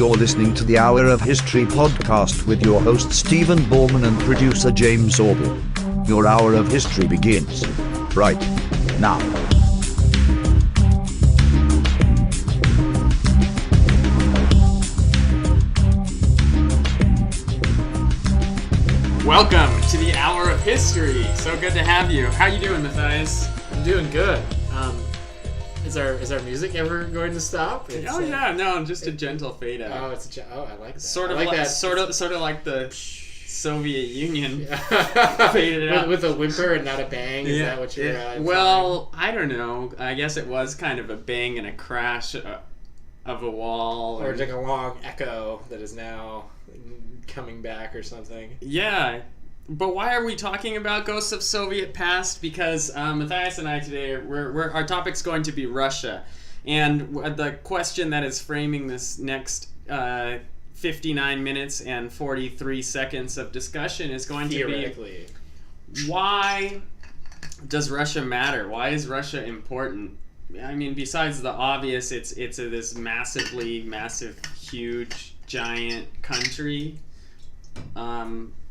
You're listening to the Hour of History podcast with your host Stephen Ballman and producer James Orble. Your Hour of History begins right now. Welcome to the Hour of History. So good to have you. How you doing, Matthias? I'm doing good. Is our music ever going to stop? Just a gentle fade out. I like that. Sort of like the Soviet Union Yeah. faded out with a whimper and not a bang. Is that what you're? Well, I don't know. I guess it was kind of a bang and a crash of a wall, or like a long echo that is now coming back or something. Yeah. But why are we talking about ghosts of Soviet past? Because Mathias and I today, our topic's going to be Russia. And the question that is framing this next 59 minutes and 43 seconds of discussion is going to be, why does Russia matter? Why is Russia important? I mean, besides the obvious, it's this massive, huge, giant country.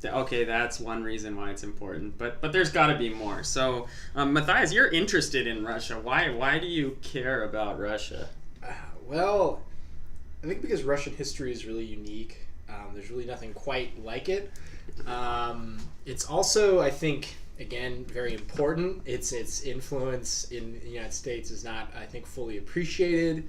Okay, that's one reason why it's important, but there's got to be more. So, Matthias, you're interested in Russia. Why do you care about Russia? Well, I think because Russian history is really unique. There's really nothing quite like it. It's also, I think, again, very important. Its influence in the United States is not, I think, fully appreciated.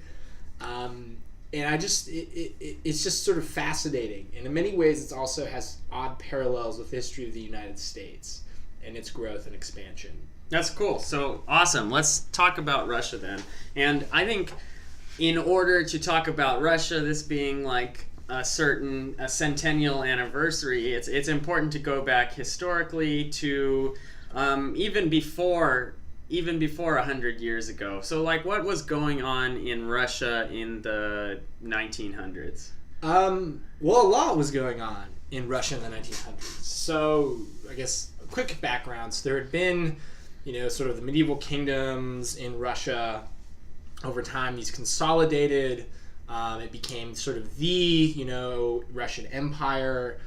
And it's just sort of fascinating. And in many ways, it also has odd parallels with the history of the United States and its growth and expansion. That's cool. So, awesome. Let's talk about Russia then. And I think in order to talk about Russia, this being like a centennial anniversary, it's important to go back historically to even before 100 years ago. So, like, what was going on in Russia in the 1900s? Well, a lot was going on in Russia in the 1900s. So, I guess, a quick background. So, there had been, sort of the medieval kingdoms in Russia. Over time, these consolidated. It became sort of the, Russian Empire.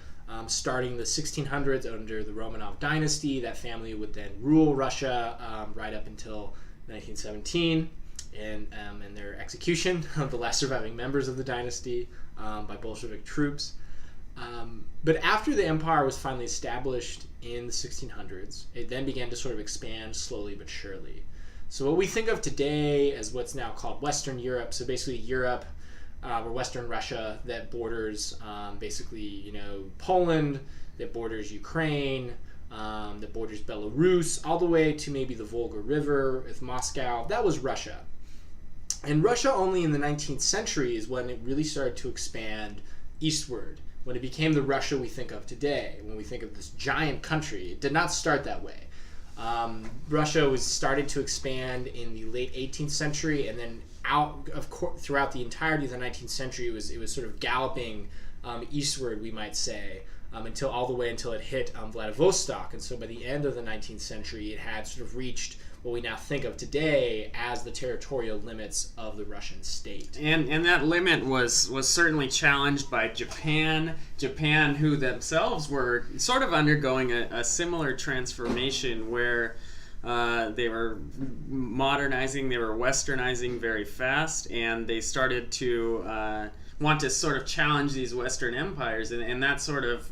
Starting the 1600s under the Romanov dynasty. That family would then rule Russia right up until 1917 and their execution of the last surviving members of the dynasty by Bolshevik troops. But after the empire was finally established in the 1600s, it then began to sort of expand slowly but surely. So what we think of today as what's now called Western Europe, so basically Europe, or Western Russia, that borders basically, Poland, that borders Ukraine, that borders Belarus, all the way to maybe the Volga River with Moscow. That was Russia. And Russia only in the 19th century is when it really started to expand eastward, when it became the Russia we think of today. When we think of this giant country, it did not start that way. Russia was started to expand in the late 18th century, and then throughout the entirety of the 19th century, it was sort of galloping eastward, we might say, until it hit Vladivostok. And so by the end of the 19th century, it had sort of reached what we now think of today as the territorial limits of the Russian state. And that limit was certainly challenged by Japan, who themselves were sort of undergoing a similar transformation where they were modernizing, they were westernizing very fast, and they started to want to sort of challenge these Western empires, and that sort of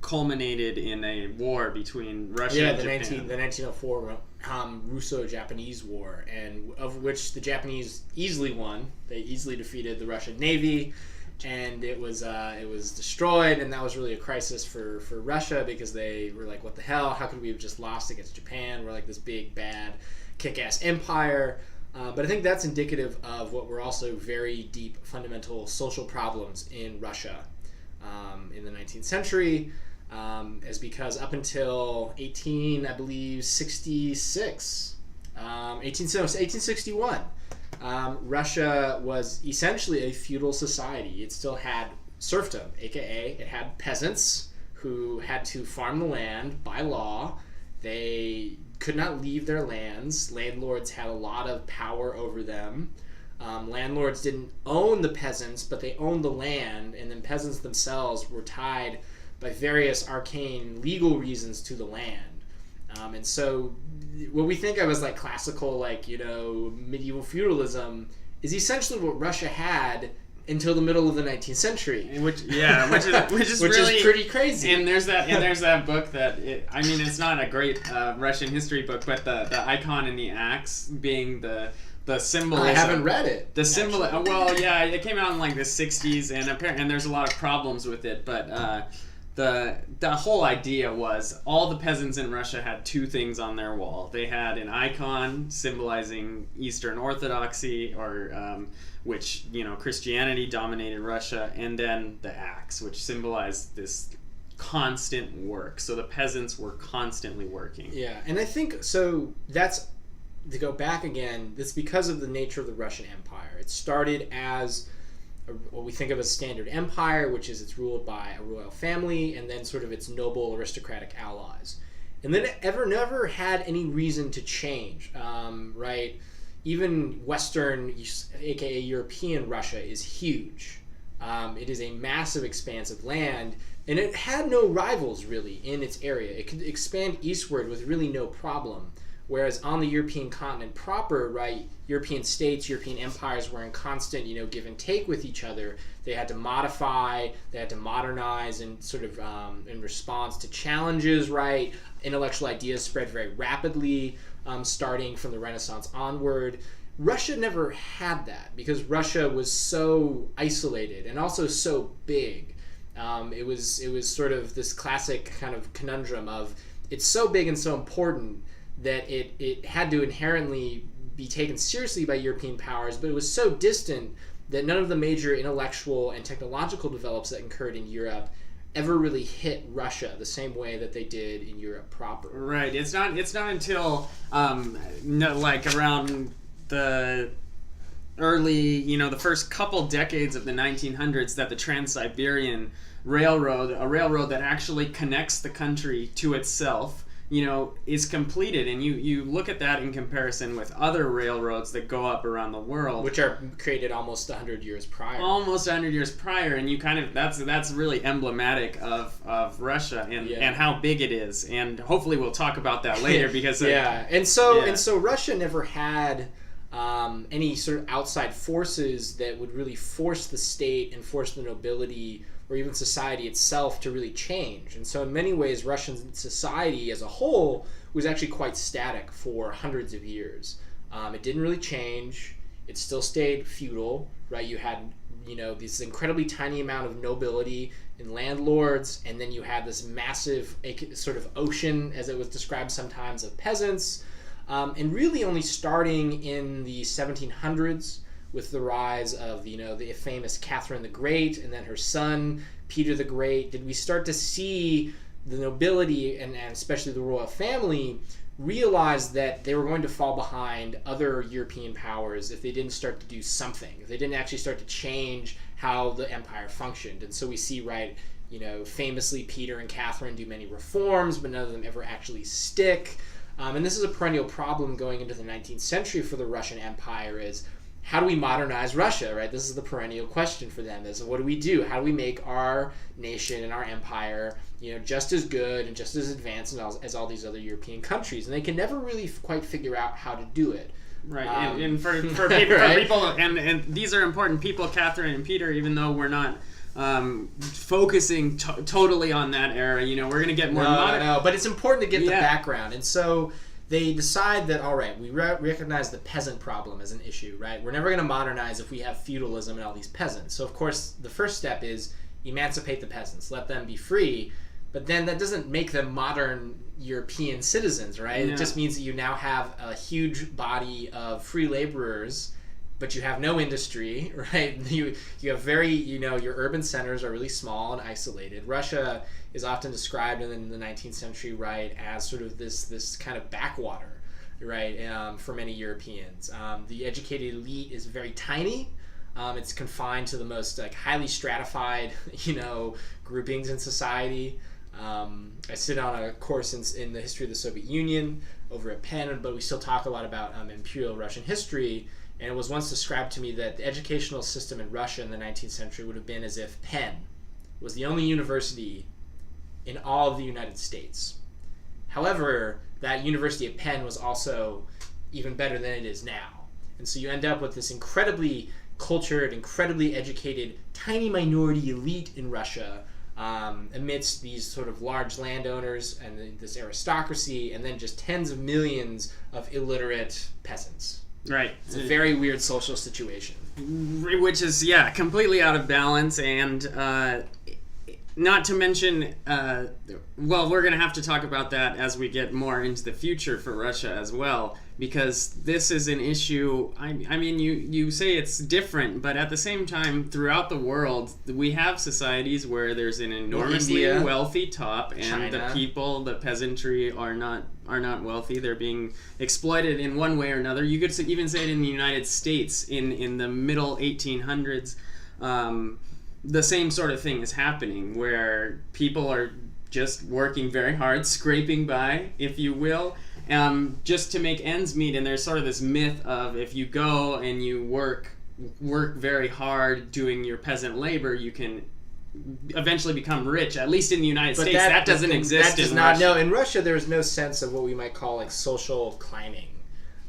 culminated in a war between Russia and Japan. The 1904 Russo-Japanese War, and of which the Japanese easily won. They easily defeated the Russian Navy, and it was destroyed, and that was really a crisis for Russia, because they were like, what the hell, how could we have just lost against Japan? We're like this big, bad, kick-ass empire. But I think that's indicative of what were also very deep, fundamental social problems in Russia in the 19th century, is because up until 1861, Russia was essentially a feudal society. It still had serfdom, aka it had peasants who had to farm the land by law. They could not leave their lands. Landlords had a lot of power over them. Landlords didn't own the peasants, but they owned the land, and then peasants themselves were tied by various arcane legal reasons to the land. And so what we think of as like classical, like, medieval feudalism is essentially what Russia had until the middle of the 19th century, which is really is pretty crazy. And there's that book that it's not a great Russian history book, but the icon and the axe being the symbolism. I haven't read it. The symbol. Well, yeah, it came out in like the 60s, and there's a lot of problems with it, but the whole idea was all the peasants in Russia had two things on their wall. They had an icon symbolizing Eastern Orthodoxy, or which Christianity dominated Russia, and then the axe, which symbolized this constant work. So the peasants were constantly working. Yeah, and I think so. That's to go back again. That's because of the nature of the Russian Empire. It started as what we think of as standard empire, which is it's ruled by a royal family and then sort of its noble aristocratic allies. And then it never had any reason to change, right? Even Western, aka European Russia, is huge. It is a massive expanse of land, and it had no rivals really in its area. It could expand eastward with really no problem. Whereas on the European continent proper, right, European states, European empires were in constant, give and take with each other. They had to modify, they had to modernize, and sort of in response to challenges, right? Intellectual ideas spread very rapidly, starting from the Renaissance onward. Russia never had that because Russia was so isolated and also so big. It was sort of this classic kind of conundrum of it's so big and so important that it had to inherently be taken seriously by European powers, but it was so distant that none of the major intellectual and technological develops that occurred in Europe ever really hit Russia the same way that they did in Europe proper. Right. It's not until like around the early, the first couple decades of the 1900s that the Trans-Siberian Railroad, a railroad that actually connects the country to itself, is completed, and you look at that in comparison with other railroads that go up around the world, which are created almost 100 years prior. And you kind of that's really emblematic of Russia and how big it is, and hopefully we'll talk about that later because and so Russia never had any sort of outside forces that would really force the state and force the nobility or even society itself to really change. And so in many ways, Russian society as a whole was actually quite static for hundreds of years. It didn't really change. It still stayed feudal, right? You had, this incredibly tiny amount of nobility and landlords, and then you had this massive sort of ocean, as it was described sometimes, of peasants. And really only starting in the 1700s, with the rise of the famous Catherine the Great and then her son Peter the Great, did we start to see the nobility and especially the royal family realize that they were going to fall behind other European powers if they didn't start to do something, if they didn't actually start to change how the empire functioned. And so we see, right, famously Peter and Catherine do many reforms, but none of them ever actually stick. And this is a perennial problem going into the 19th century for the Russian Empire is, how do we modernize Russia, right? This is the perennial question for them is, what do we do? How do we make our nation and our empire, just as good and just as advanced as all these other European countries? And they can never really quite figure out how to do it. Right, and for people, and these are important people, Catherine and Peter, even though we're not focusing totally on that era. We're going to get more modern. No, but it's important to get the background. And so they decide that, all right, we recognize the peasant problem as an issue, right? We're never going to modernize if we have feudalism and all these peasants. So, of course, the first step is emancipate the peasants, let them be free. But then that doesn't make them modern European citizens, right? Yeah. It just means that you now have a huge body of free laborers, but you have no industry, right? You have very, your urban centers are really small and isolated. Russia is often described in the 19th century, right, as sort of this kind of backwater, right, for many Europeans. The educated elite is very tiny. It's confined to the most highly stratified, groupings in society. I sit on a course in the history of the Soviet Union over at Penn, but we still talk a lot about imperial Russian history. And it was once described to me that the educational system in Russia in the 19th century would have been as if Penn was the only university in all of the United States. However, that University of Penn was also even better than it is now. And so you end up with this incredibly cultured, incredibly educated, tiny minority elite in Russia, amidst these sort of large landowners and this aristocracy, and then just tens of millions of illiterate peasants. Right. It's a very weird social situation. Which is, completely out of balance, and not to mention, we're going to have to talk about that as we get more into the future for Russia as well, because this is an issue. I mean, you say it's different, but at the same time, throughout the world, we have societies where there's an enormously wealthy top, and China. the people, the peasantry, are not wealthy. They're being exploited in one way or another. You could even say it in the United States in the middle 1800s. The same sort of thing is happening, where people are just working very hard, scraping by, if you will, just to make ends meet. And there's sort of this myth of if you go and you work very hard doing your peasant labor, you can eventually become rich. At least in the United States, that doesn't exist. That does not. No, in Russia, there's no sense of what we might call like social climbing.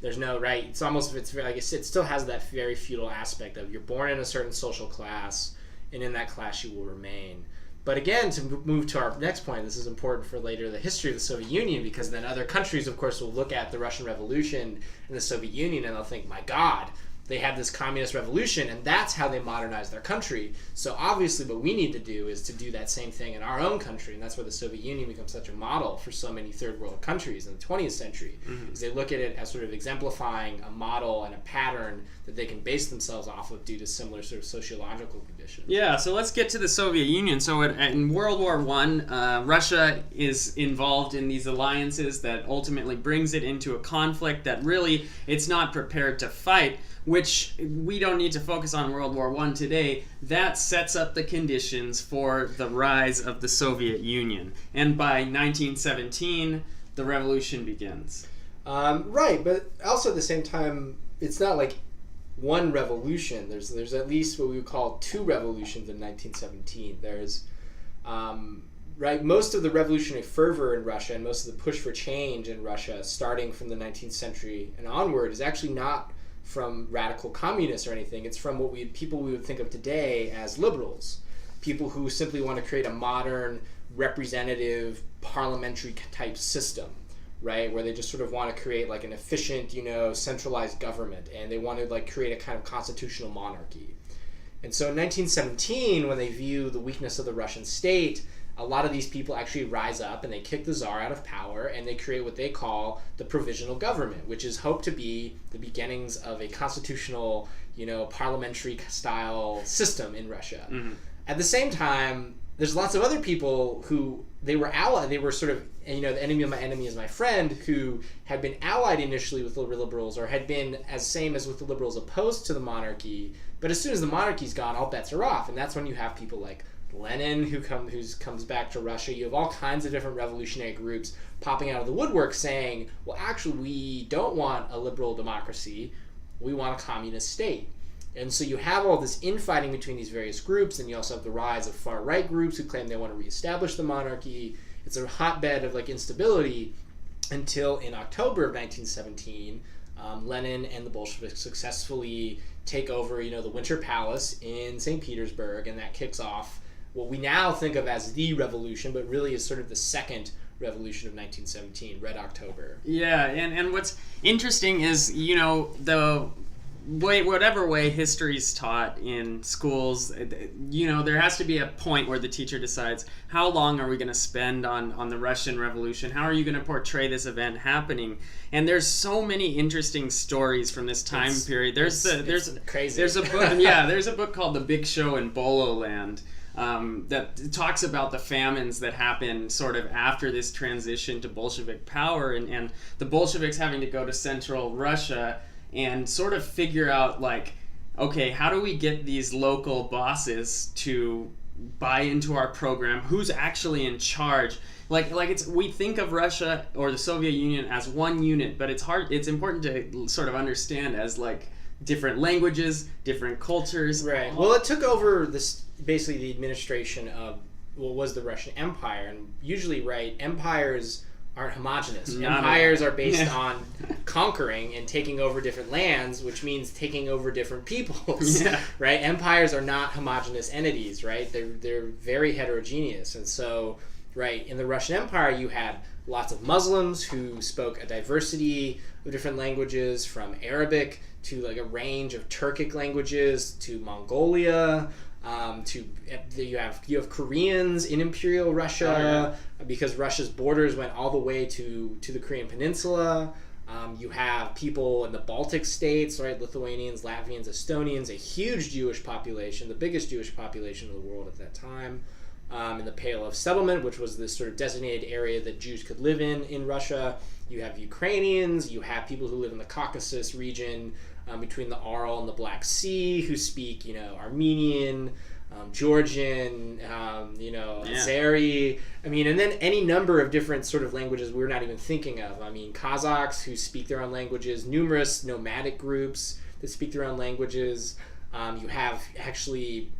There's no right. It's almost very, like it still has that very feudal aspect of you're born in a certain social class, and in that class you will remain. But again, to move to our next point, this is important for later the history of the Soviet Union, because then other countries, of course, will look at the Russian Revolution and the Soviet Union and they'll think, my God, they had this communist revolution, and that's how they modernized their country. So obviously what we need to do is to do that same thing in our own country, and that's where the Soviet Union becomes such a model for so many third world countries in the 20th century, because they look at it as sort of exemplifying a model and a pattern that they can base themselves off of due to similar sort of sociological conditions. Yeah, so let's get to the Soviet Union. So in World War I, Russia is involved in these alliances that ultimately brings it into a conflict that really it's not prepared to fight, which we don't need to focus on World War I today. That sets up the conditions for the rise of the Soviet Union. And by 1917, the revolution begins. Right, but also at the same time, it's not like one revolution. There's at least what we would call two revolutions in 1917. There's most of the revolutionary fervor in Russia and most of the push for change in Russia starting from the 19th century and onward is actually not from radical communists or anything. It's from people we would think of today as liberals, people who simply want to create a modern representative parliamentary type system, right, where they just sort of want to create like an efficient, centralized government, and they want to like create a kind of constitutional monarchy. And so in 1917, when they view the weakness of the Russian state, a lot of these people actually rise up and they kick the Tsar out of power, and they create what they call the provisional government, which is hoped to be the beginnings of a constitutional, parliamentary style system in Russia. Mm-hmm. At the same time, there's lots of other people who they were sort of, the enemy of my enemy is my friend, who had been allied initially with the liberals or had been same as with the liberals opposed to the monarchy. But as soon as the monarchy's gone, all bets are off. And that's when you have people like Lenin who comes back to Russia. You have all kinds of different revolutionary groups popping out of the woodwork saying, well, actually, we don't want a liberal democracy. We want a communist state. And so you have all this infighting between these various groups, and you also have the rise of far-right groups who claim they want to reestablish the monarchy. It's a hotbed of instability until in October of 1917, Lenin and the Bolsheviks successfully take over, the Winter Palace in St. Petersburg, and that kicks off what we now think of as the revolution, but really is sort of the second revolution of 1917, Red October. Yeah, and what's interesting is, whatever way history's taught in schools, there has to be a point where the teacher decides, how long are we going to spend on the Russian Revolution? How are you going to portray this event happening? And there's so many interesting stories from this time period. There's crazy. There's a book, there's a book called The Big Show in Bolo Land. That talks about the famines that happen sort of after this transition to Bolshevik power, and the Bolsheviks having to go to central Russia and sort of figure out okay, how do we get these local bosses to buy into our program? Who's actually in charge? We think of Russia or the Soviet Union as one unit, but it's important to sort of understand as different languages, different cultures. Right. Well, it took over basically the administration of what was the Russian Empire, and usually, right, empires aren't homogenous. Empires are based on conquering and taking over different lands, which means taking over different peoples. Yeah. Right? Empires are not homogenous entities, right? They're very heterogeneous. And so, right, in the Russian Empire you had lots of Muslims who spoke a diversity of different languages, from Arabic to like a range of Turkic languages to Mongolia. You have Koreans in Imperial Russia, because Russia's borders went all the way to the Korean Peninsula. You have people in the Baltic states, right? Lithuanians, Latvians, Estonians, a huge Jewish population, the biggest Jewish population in the world at that time. In the Pale of Settlement, which was this sort of designated area that Jews could live in Russia. You have Ukrainians, you have people who live in the Caucasus region, between the Aral and the Black Sea, who speak, Armenian, Georgian, Azeri. I mean, and then any number of different sort of languages we're not even thinking of. I mean, Kazakhs who speak their own languages, numerous nomadic groups that speak their own languages. You have actually,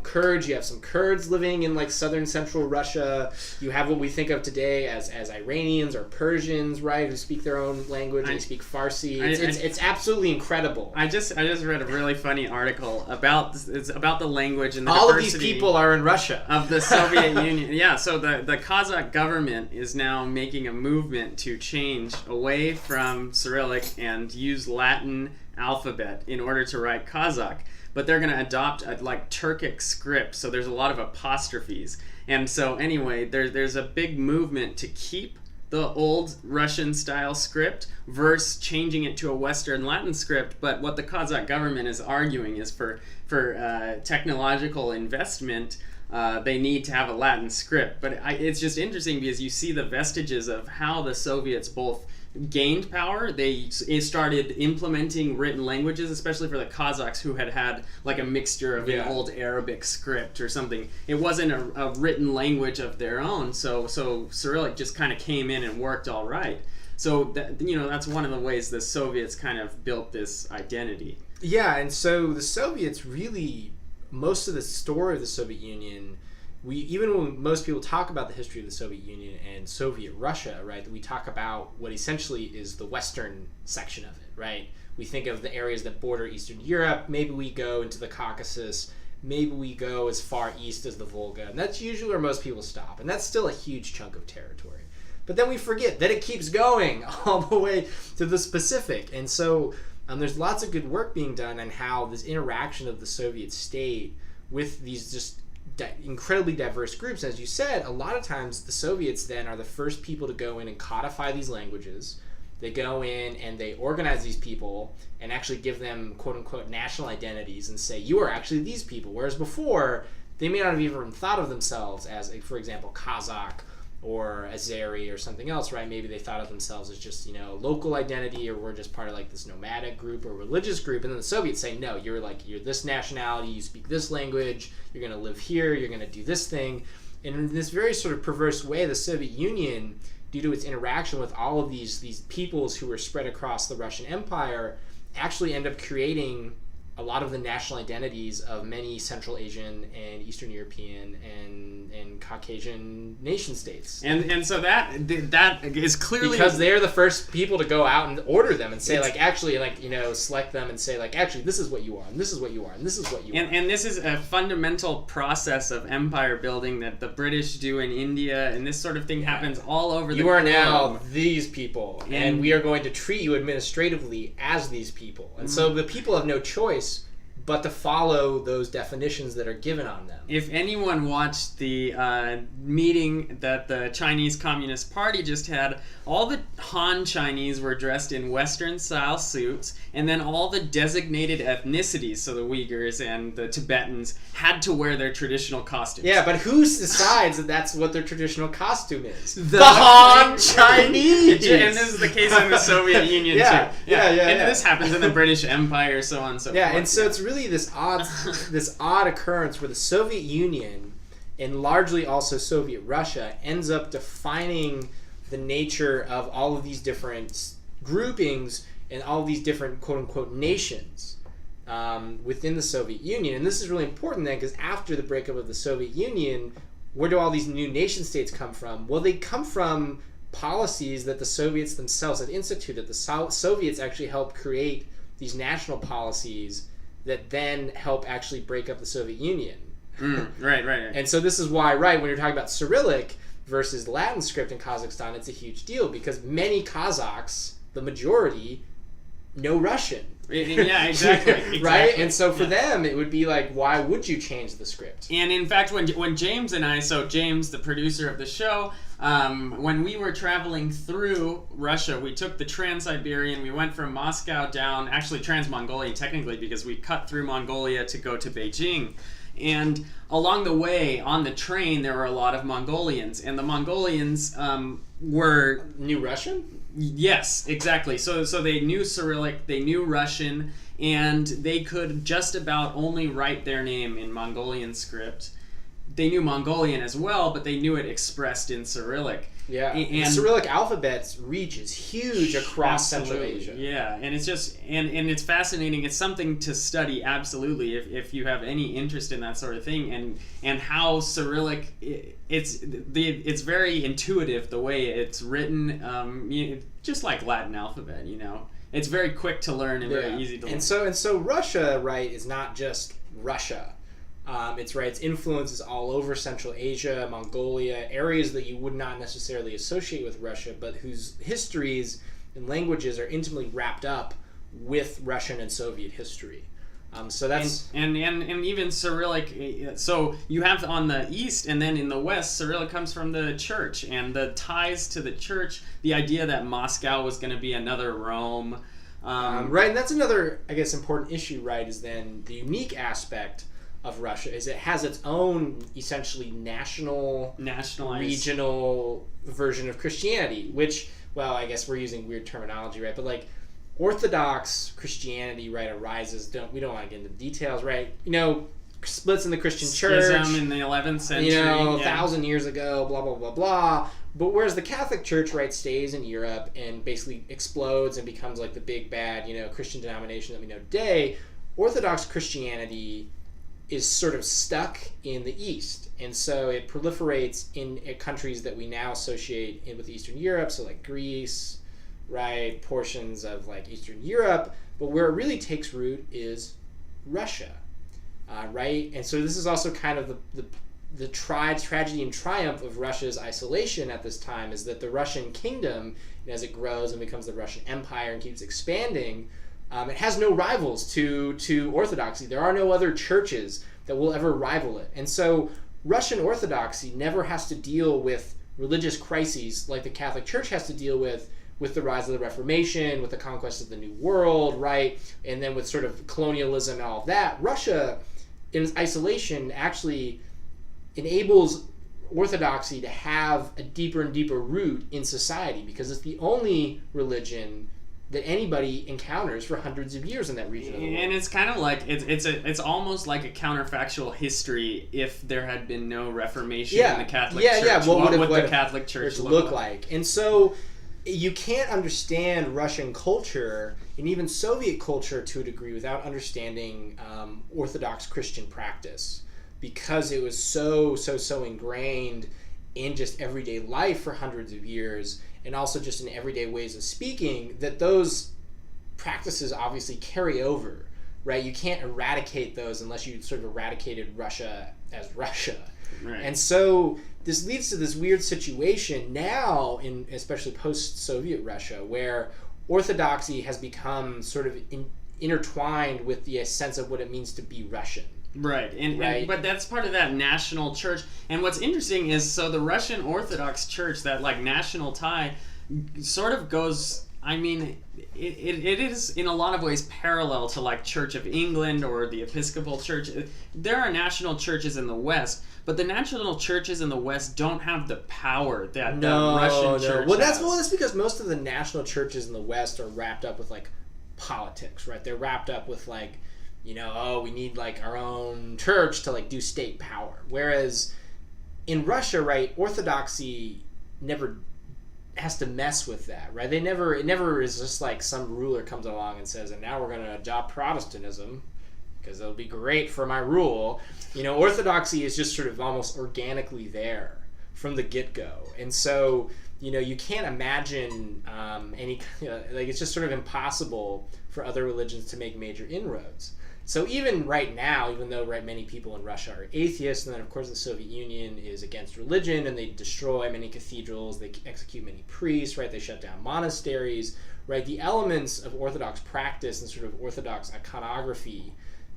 Kurds. You have some Kurds living in like southern central Russia. You have what we think of today as Iranians or Persians, right, who speak their own language. They speak Farsi. It's absolutely incredible. I just read a really funny article about the language and the all diversity of these people are in Russia of the Soviet Union. Yeah, so the Kazakh government is now making a movement to change away from Cyrillic and use Latin alphabet in order to write Kazakh, but they're going to adopt a Turkic script, so there's a lot of apostrophes. And so anyway, there's a big movement to keep the old Russian style script versus changing it to a Western Latin script. But what the Kazakh government is arguing is for technological investment, they need to have a Latin script. But it's just interesting because you see the vestiges of how the Soviets both gained power. They started implementing written languages, especially for the Kazakhs, who had like a mixture of an old Arabic script or something. It wasn't a written language of their own, so Cyrillic just kind of came in and worked all right. So that's one of the ways the Soviets kind of built this identity. Yeah, and so the Soviets really, most of the story of the Soviet Union, even when most people talk about the history of the Soviet Union and Soviet Russia, right, we talk about what essentially is the Western section of it, right? We think of the areas that border Eastern Europe. Maybe we go into the Caucasus. Maybe we go as far east as the Volga. And that's usually where most people stop. And that's still a huge chunk of territory. But then we forget that it keeps going all the way to the Pacific. And so there's lots of good work being done on how this interaction of the Soviet state with these just incredibly diverse groups. As you said, a lot of times the Soviets then are the first people to go in and codify these languages. They go in and they organize these people and actually give them quote-unquote national identities and say, you are actually these people. Whereas before, they may not have even thought of themselves as, for example, Kazakh or Azeri or something else, right? Maybe they thought of themselves as just, local identity, or we're just part of like this nomadic group or religious group. And then the Soviets say, no, you're this nationality, you speak this language, you're going to live here, you're going to do this thing. And in this very sort of perverse way, the Soviet Union, due to its interaction with all of these peoples who were spread across the Russian Empire, actually end up creating a lot of the national identities of many Central Asian and Eastern European and Caucasian nation states. And so that is clearly because they're the first people to go out and order them and say select them and say actually this is what you are and this is what you are and this is what you are. And this is a fundamental process of empire building that the British do in India, and this sort of thing happens all over the globe. You are now these people, and we are going to treat you administratively as these people. And so the people have no choice but to follow those definitions that are given on them. If anyone watched the meeting that the Chinese Communist Party just had, all the Han Chinese were dressed in Western-style suits, and then all the designated ethnicities, so the Uyghurs and the Tibetans, had to wear their traditional costumes. Yeah, but who decides that that's what their traditional costume is? The Han Chinese! And this is the case in the Soviet Union, too. And this happens in the British Empire, so on and so forth. Yeah, and so it's really this odd occurrence where the Soviet Union and largely also Soviet Russia ends up defining the nature of all of these different groupings and all these different quote-unquote nations within the Soviet Union. And this is really important then, because after the breakup of the Soviet Union, where do all these new nation states come from? Well, they come from policies that the Soviets themselves had instituted. The Soviets actually helped create these national policies that then help actually break up the Soviet Union. Right. And so this is why, right, when you're talking about Cyrillic versus Latin script in Kazakhstan, it's a huge deal, because many Kazakhs, the majority, know Russian. Yeah, exactly. Right? And so for them, it would be like, why would you change the script? And in fact, when James and I, so James, the producer of the show, when we were traveling through Russia, we took the Trans-Siberian, we went from Moscow down, actually Trans-Mongolian technically, because we cut through Mongolia to go to Beijing. And along the way, on the train, there were a lot of Mongolians. And the Mongolians were... Knew Russian? Yes, exactly. So they knew Cyrillic, they knew Russian, and they could just about only write their name in Mongolian script. They knew Mongolian as well, but they knew it expressed in Cyrillic. Yeah, and the Cyrillic alphabet's reach is huge across Central Asia. Yeah, and it's just and it's fascinating. It's something to study absolutely if you have any interest in that sort of thing, and how Cyrillic it's very intuitive the way it's written, just like Latin alphabet. It's very quick to learn and very easy to learn. And so Russia, right, is not just Russia. Its influence is all over Central Asia, Mongolia, areas that you would not necessarily associate with Russia, but whose histories and languages are intimately wrapped up with Russian and Soviet history. So that's and even Cyrillic. So you have on the east, and then in the west, Cyrillic comes from the church, and the ties to the church. The idea that Moscow was going to be another Rome, right? And that's another, I guess, important issue. Right, is then the unique aspect of Russia is it has its own essentially nationalized regional version of Christianity, which, well, I guess we're using weird terminology, right? But like Orthodox Christianity, right, arises. We don't want to get into details, right? Splits in the Christian church. Schism in the 11th century. 1,000 years ago, blah blah blah blah. But whereas the Catholic Church, right, stays in Europe and basically explodes and becomes like the big bad, Christian denomination that we know today, Orthodox Christianity is sort of stuck in the East. And so it proliferates in countries that we now associate with Eastern Europe, so like Greece, right, portions of like Eastern Europe. But where it really takes root is Russia, right? And so this is also kind of the tragedy and triumph of Russia's isolation at this time, is that the Russian kingdom, as it grows and becomes the Russian Empire and keeps expanding, it has no rivals to Orthodoxy. There are no other churches that will ever rival it. And so Russian Orthodoxy never has to deal with religious crises like the Catholic Church has to deal with the rise of the Reformation, with the conquest of the New World, right? And then with sort of colonialism and all of that. Russia, in its isolation, actually enables Orthodoxy to have a deeper and deeper root in society, because it's the only religion that anybody encounters for hundreds of years in that region of the world. And it's kind of like it's almost like a counterfactual history. If there had been no Reformation in the Catholic Church, what would the Catholic Church look like? And so you can't understand Russian culture and even Soviet culture to a degree without understanding Orthodox Christian practice, because it was so ingrained in just everyday life for hundreds of years, and also just in everyday ways of speaking, that those practices obviously carry over, right? You can't eradicate those unless you sort of eradicated Russia as Russia. Right. And so this leads to this weird situation now, in especially post-Soviet Russia, where Orthodoxy has become sort of intertwined with the sense of what it means to be Russian. Right, but that's part of that national church. And what's interesting is, so the Russian Orthodox Church, that like national tie, sort of goes. I mean, it is in a lot of ways parallel to like Church of England or the Episcopal Church. There are national churches in the West, but the national churches in the West don't have the power that the Russian church has. Well, that's because most of the national churches in the West are wrapped up with like politics, right? They're wrapped up with like, we need like our own church to like do state power. Whereas in Russia, right, Orthodoxy never has to mess with that, right? It never is just like some ruler comes along and says, and now we're going to adopt Protestantism because it'll be great for my rule. Orthodoxy is just sort of almost organically there from the get-go. And so, you can't imagine it's just sort of impossible for other religions to make major inroads. So even right now, even though many people in Russia are atheists, and then of course the Soviet Union is against religion, and they destroy many cathedrals, they execute many priests, right? They shut down monasteries, right? The elements of Orthodox practice and sort of Orthodox iconography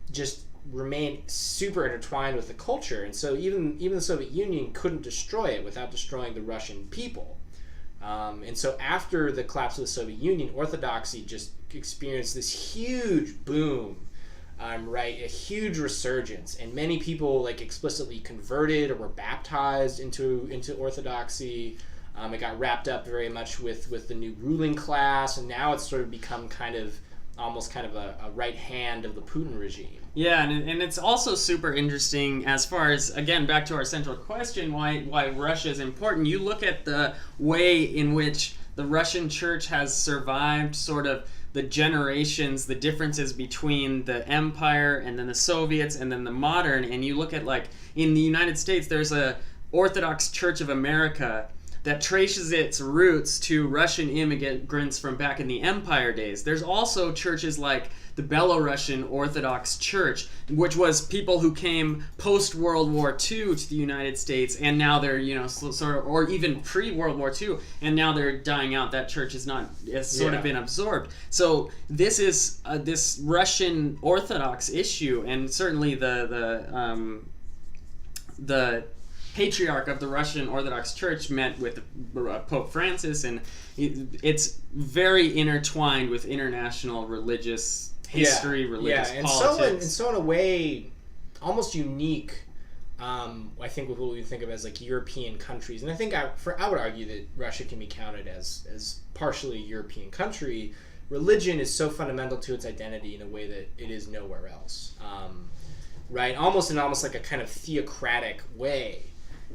just remain super intertwined with the culture, and so even the Soviet Union couldn't destroy it without destroying the Russian people. And so after the collapse of the Soviet Union, Orthodoxy just experienced this huge boom. A huge resurgence, and many people explicitly converted or were baptized into Orthodoxy. It got wrapped up very much with the new ruling class, and now it's sort of become almost a right hand of the Putin regime. Yeah, and it's also super interesting as far as, again, back to our central question, why Russia is important. You look at the way in which the Russian church has survived sort of the generations, the differences between the empire and then the Soviets and then the modern, and you look at in the United States, there's a Orthodox Church of America that traces its roots to Russian immigrants from back in the Empire days. There's also churches like the Belarusian Orthodox Church, which was people who came post-World War II to the United States, and now they're, sort of, or even pre-World War II, and now they're dying out. That church has sort of been absorbed. So this is this Russian Orthodox issue, and certainly the Patriarch of the Russian Orthodox Church met with Pope Francis, and it's very intertwined with international religious history, religious politics. And so in a way, almost unique, I think, with what we think of as European countries. And I think I would argue that Russia can be counted as partially a European country. Religion is so fundamental to its identity in a way that it is nowhere else, right? Almost like a kind of theocratic way.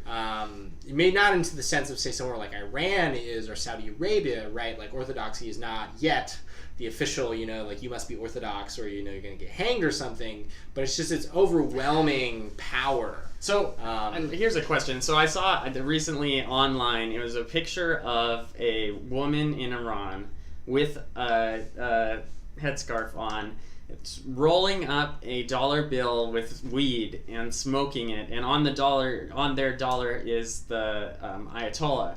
It may not into the sense of, say, somewhere like Iran is, or Saudi Arabia, right? Orthodoxy is not yet the official, you must be Orthodox or, you're going to get hanged or something, but it's just its overwhelming power. So, and here's a question. So I saw recently online, it was a picture of a woman in Iran with a headscarf on. It's rolling up a dollar bill with weed and smoking it, and on their dollar is the Ayatollah.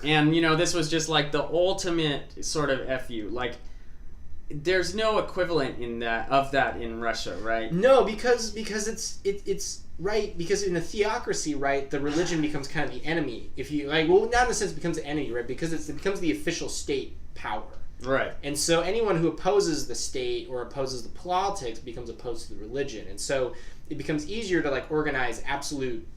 And this was just the ultimate sort of FU. There's no equivalent of that in Russia, right? No, because it's right, because in a theocracy, right, the religion becomes kind of the enemy. If you not in the sense it becomes the enemy, right? Because it becomes the official state power. Right. And so anyone who opposes the state or opposes the politics becomes opposed to the religion. And so it becomes easier to organize absolute,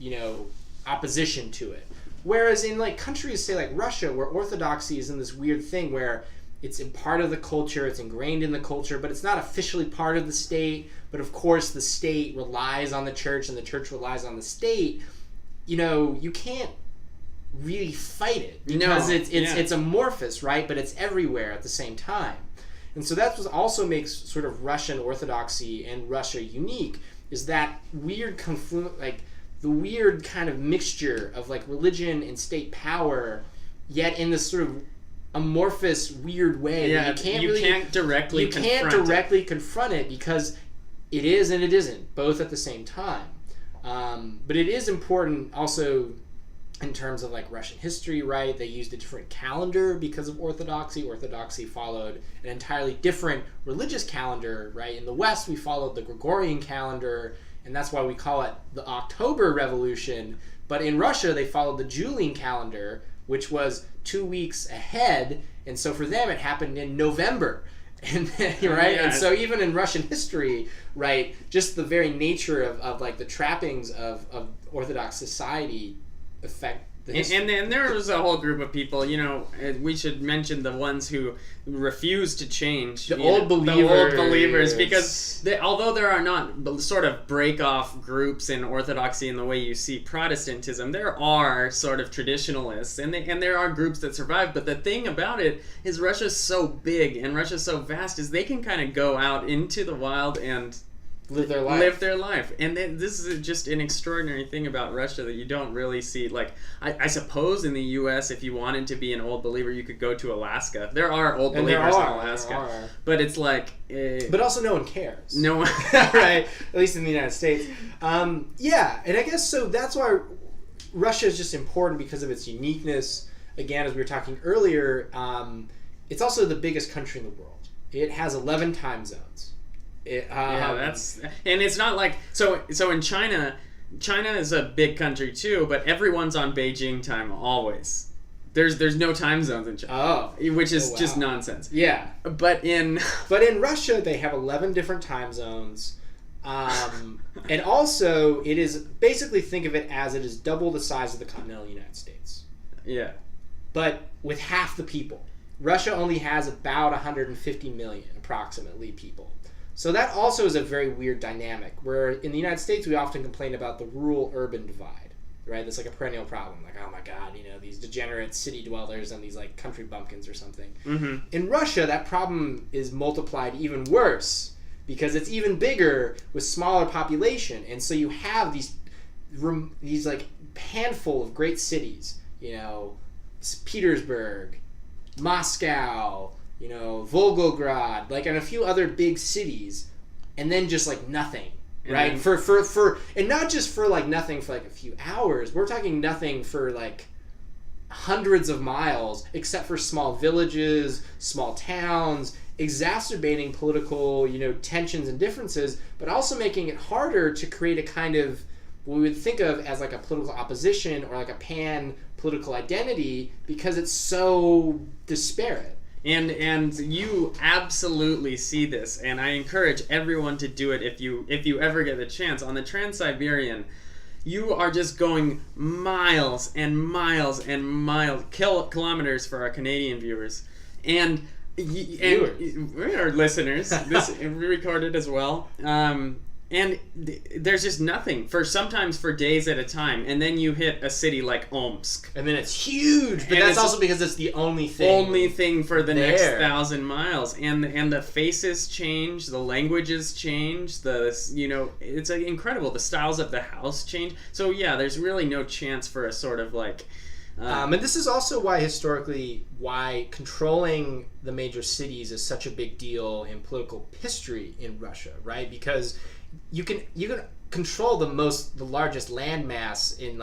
opposition to it. Whereas in countries, say Russia, where orthodoxy is in this weird thing where it's a part of the culture, it's ingrained in the culture, but it's not officially part of the state. But of course the state relies on the church and the church relies on the state. You can't really fight it because it's amorphous, right? But it's everywhere at the same time. And so that's what also makes sort of Russian Orthodoxy and Russia unique, is that weird the weird kind of mixture of religion and state power, yet in this sort of amorphous, weird way. Yeah, that you can't directly confront it because it is and it isn't, both at the same time. But it is important also in terms of Russian history, right? They used a different calendar because of Orthodoxy. Orthodoxy followed an entirely different religious calendar, right? In the West, we followed the Gregorian calendar, and that's why we call it the October Revolution. But in Russia, they followed the Julian calendar, which was 2 weeks ahead, and so for them, it happened in November. And right, yeah. And so even in Russian history, right, just the very nature of the trappings of Orthodox society affect And then there was a whole group of people, we should mention the ones who refuse to change. The old believers. Because although there are not sort of break-off groups in Orthodoxy in the way you see Protestantism, there are sort of traditionalists, and there are groups that survive. But the thing about it is Russia's so big and Russia's so vast is they can kind of go out into the wild and live their life. And this is just an extraordinary thing about Russia that you don't really see. Like, I suppose in the U.S., if you wanted to be an old believer, you could go to Alaska. There are old believers in Alaska. But it's like... but also no one cares. No one... Right? At least in the United States. Yeah, and I guess so that's why Russia is just important because of its uniqueness. Again, as we were talking earlier, it's also the biggest country in the world. It has 11 time zones. And it's not like so in China is a big country too, but everyone's on Beijing time always. There's no time zones in China, which is just nonsense. Yeah, but in Russia they have 11 different time zones, and also it is basically, think of it as it is double the size of the continental United States. Yeah, but with half the people. Russia only has about 150 million approximately people. So that also is a very weird dynamic, where in the United States we often complain about the rural-urban divide, right? That's like a perennial problem. Like, oh my God, these degenerate city dwellers and these like country bumpkins or something. Mm-hmm. In Russia, that problem is multiplied even worse because it's even bigger with smaller population, and so you have these like handful of great cities, Petersburg, Moscow, Volgograd, like, and a few other big cities, and then just like nothing, right? For and not just for like nothing for like a few hours. We're talking nothing for like hundreds of miles, except for small villages, small towns, exacerbating political, tensions and differences, but also making it harder to create a kind of what we would think of as like a political opposition or like a pan-political identity because it's so disparate. And you absolutely see this, and I encourage everyone to do it if you ever get the chance. On the Trans-Siberian, you are just going miles and miles and miles, kilometers for our Canadian viewers, and our listeners. This recorded as well. And there's just nothing sometimes for days at a time, and then you hit a city like Omsk, and then it's huge. But that's also because it's the only thing for the next 1,000 miles, and the faces change, the languages change, it's incredible. The styles of the house change. So yeah, there's really no chance for a sort of like. And this is also why controlling the major cities is such a big deal in political history in Russia, right? Because you can control the largest landmass in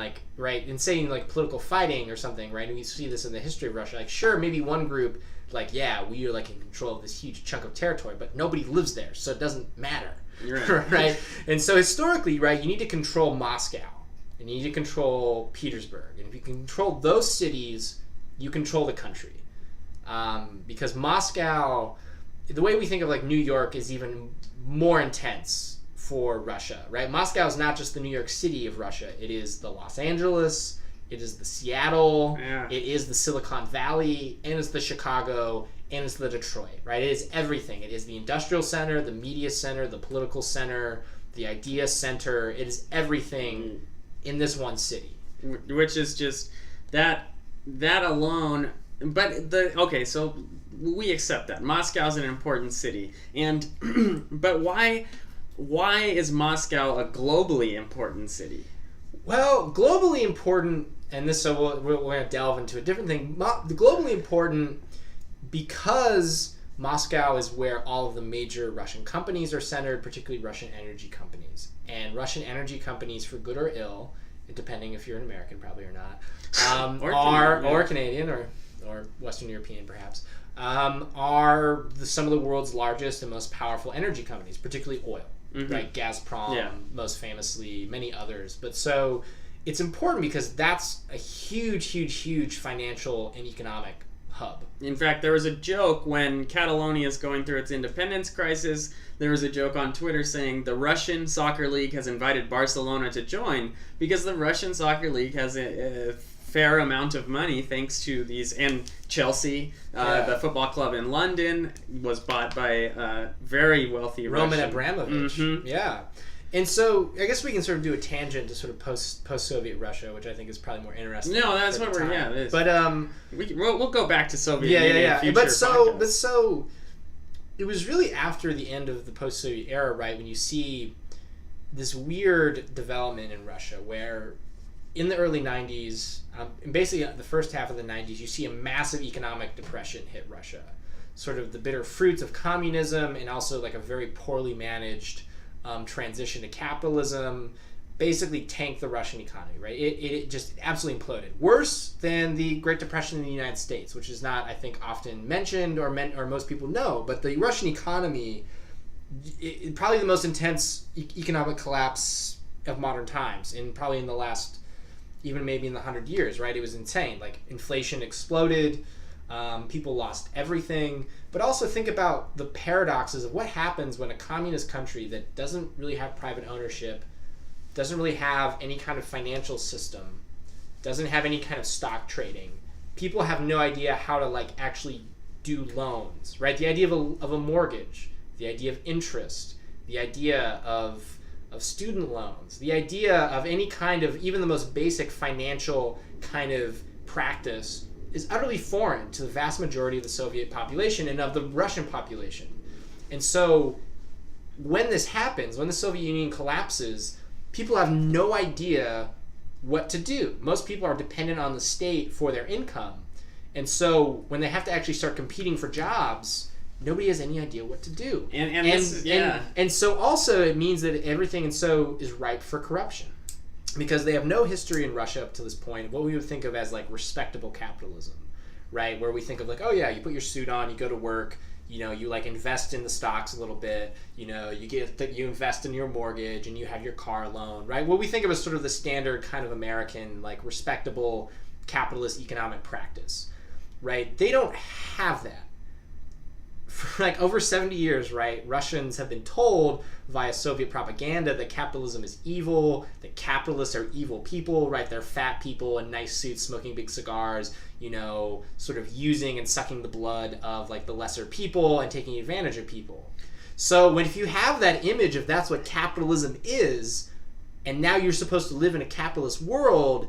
political fighting or something, right? And we see this in the history of Russia. Like, sure, maybe one group, we are like in control of this huge chunk of territory, but nobody lives there, so it doesn't matter, right? And so historically, right, you need to control Moscow, and you need to control Petersburg, and if you can control those cities, you control the country, because Moscow, the way we think of like New York, is even more intense for Russia, right? Moscow is not just the New York City of Russia. It is the Los Angeles, it is the Seattle, it is the Silicon Valley, and it's the Chicago, and it's the Detroit, right? It is everything. It is the industrial center, the media center, the political center, the idea center. It is everything in this one city. Which is just that alone. But so we accept that Moscow's an important city, and but why is Moscow a globally important city? Well, globally important, and this, so we're going to delve into a different thing. Globally important because Moscow is where all of the major Russian companies are centered, particularly Russian energy companies. And Russian energy companies, for good or ill, depending if you're an American probably or not, or Canadian or Western European perhaps, are some of the world's largest and most powerful energy companies, particularly oil. Mm-hmm. Right, Gazprom, most famously, many others. But so it's important because that's a huge financial and economic hub. In fact, there was a joke when Catalonia is going through its independence crisis. There was a joke on Twitter saying the Russian Soccer League has invited Barcelona to join because the Russian Soccer League has fair amount of money thanks to these, and Chelsea, the football club in London, was bought by very wealthy Roman Russian. Abramovich. Mhm. Yeah. And so I guess we can sort of do a tangent to sort of post-Soviet Russia, which I think is probably more interesting. No, that's for what the we're, time. it is. But we'll go back to Soviet Union in future But podcasts. so it was really after the end of the post-Soviet era, right, when you see this weird development in Russia where in the early 90s, and basically the first half of the 90s, you see a massive economic depression hit Russia. Sort of the bitter fruits of communism and also like a very poorly managed transition to capitalism basically tanked the Russian economy, right? It just absolutely imploded. Worse than the Great Depression in the United States, which is not, I think, often mentioned or most people know. But the Russian economy, probably the most intense economic collapse of modern times, and probably in the last, even maybe in the 100 years, right? It was insane. Like, inflation exploded. People lost everything. But also think about the paradoxes of what happens when a communist country that doesn't really have private ownership, doesn't really have any kind of financial system, doesn't have any kind of stock trading. People have no idea how to like actually do loans, right? The idea of a mortgage, the idea of interest, the idea of student loans, the idea of any kind of even the most basic financial kind of practice is utterly foreign to the vast majority of the Soviet population and of the Russian population. And so when this happens, when the Soviet Union collapses, people have no idea what to do. Most people are dependent on the state for their income. And so when they have to actually start competing for jobs, nobody has any idea what to do. And so also it means that everything is ripe for corruption. Because they have no history in Russia up to this point of what we would think of as like respectable capitalism, right? Where we think of like, oh yeah, you put your suit on, you go to work, you know, you like invest in the stocks a little bit, you know, you invest in your mortgage and you have your car loan, right? What we think of as sort of the standard kind of American like respectable capitalist economic practice, right? They don't have that. For like over 70 years, right, Russians have been told via Soviet propaganda that capitalism is evil, that capitalists are evil people, right? They're fat people in nice suits smoking big cigars, you know, sort of using and sucking the blood of like the lesser people and taking advantage of people. So if you have that image of that's what capitalism is, and now you're supposed to live in a capitalist world,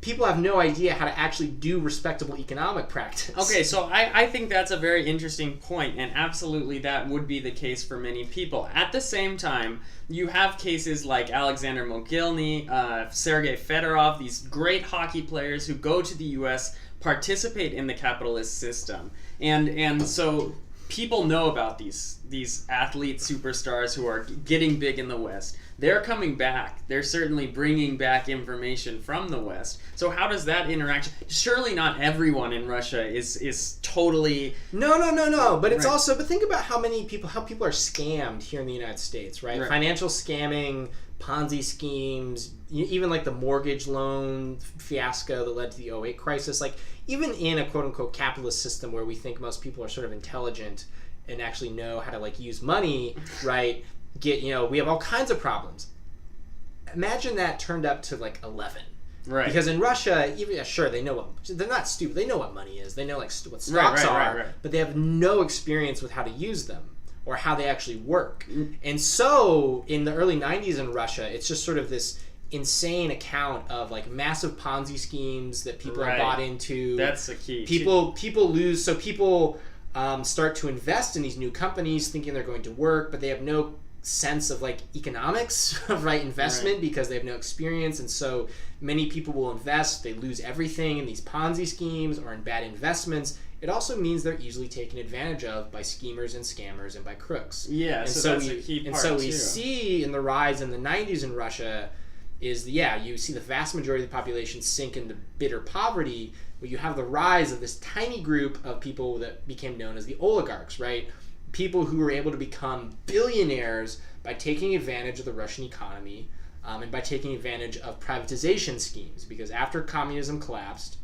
people have no idea how to actually do respectable economic practice. Okay, so I think that's a very interesting point, and absolutely that would be the case for many people. At the same time, you have cases like Alexander Mogilny, Sergei Fedorov, these great hockey players who go to the U.S., participate in the capitalist system, and so people know about these athlete superstars who are getting big in the West. They're coming back. They're certainly bringing back information from the West. So how does that interaction? Surely not everyone in Russia is totally... No. But it's also... But think about how people are scammed here in the United States, right? Financial scamming, Ponzi schemes, even like the mortgage loan fiasco that led to the 2008 crisis. Like, even in a quote-unquote capitalist system where we think most people are sort of intelligent and actually know how to like use money, right? We have all kinds of problems. Imagine that turned up to like 11. Right. Because in Russia, they know they're not stupid. They know what money is. They know like what stocks are, but they have no experience with how to use them or how they actually work. And so in the early 90s in Russia, it's just sort of this insane account of like massive Ponzi schemes that people have bought into. That's the key. People lose. So people start to invest in these new companies thinking they're going to work, but they have no sense of like economics of investment because they have no experience. And so many people will invest, they lose everything in these Ponzi schemes or in bad investments. It also means they're easily taken advantage of by schemers and scammers and by crooks. Yeah, and so that's a key part. And so we see in the rise in the 90s in Russia is you see the vast majority of the population sink into bitter poverty, but you have the rise of this tiny group of people that became known as the oligarchs, right? People who were able to become billionaires by taking advantage of the Russian economy and by taking advantage of privatization schemes. Because after communism collapsed,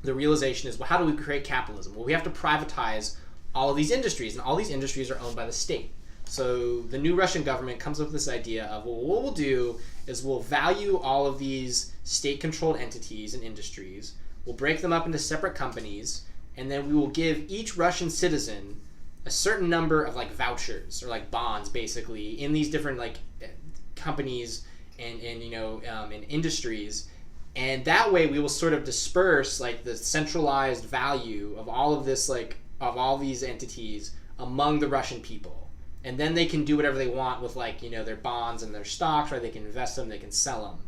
the realization is, well, how do we create capitalism? Well, we have to privatize all of these industries, and all these industries are owned by the state. So the new Russian government comes up with this idea of, well, what we'll do is we'll value all of these state-controlled entities and industries, we'll break them up into separate companies, and then we will give each Russian citizen a certain number of like vouchers or like bonds, basically, in these different like companies and industries, and that way we will sort of disperse like the centralized value of all of this, like of all these entities among the Russian people, and then they can do whatever they want with like their bonds and their stocks, right? They can invest them, they can sell them.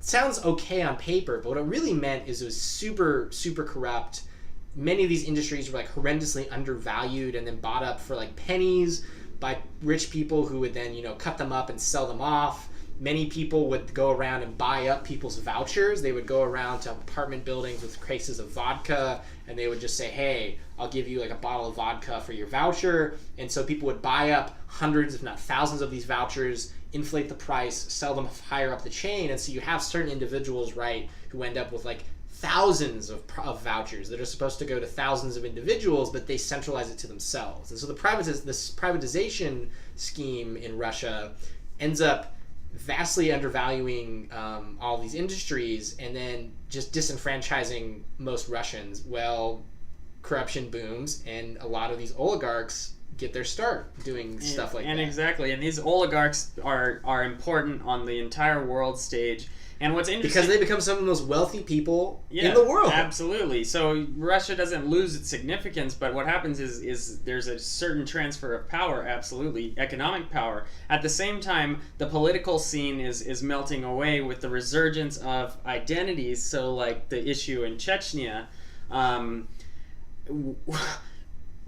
It sounds okay on paper, but what it really meant is it was super corrupt. Many of these industries were like horrendously undervalued and then bought up for like pennies by rich people who would then cut them up and sell them off. Many people would go around and buy up people's vouchers. They would go around to apartment buildings with cases of vodka, and they would just say, hey, I'll give you like a bottle of vodka for your voucher. And so people would buy up hundreds, if not thousands of these vouchers, inflate the price, sell them higher up the chain. And so you have certain individuals, right, who end up with like thousands of vouchers that are supposed to go to thousands of individuals, but they centralize it to themselves. And so this privatization scheme in Russia ends up vastly undervaluing all these industries and then just disenfranchising most Russians. Well, corruption booms, and a lot of these oligarchs get their start doing stuff like that. And exactly, and these oligarchs are important on the entire world stage. And what's interesting, because they become some of the most wealthy people in the world. Absolutely. So Russia doesn't lose its significance, but what happens is there's a certain transfer of power, absolutely, economic power. At the same time, the political scene is melting away with the resurgence of identities. So like the issue in Chechnya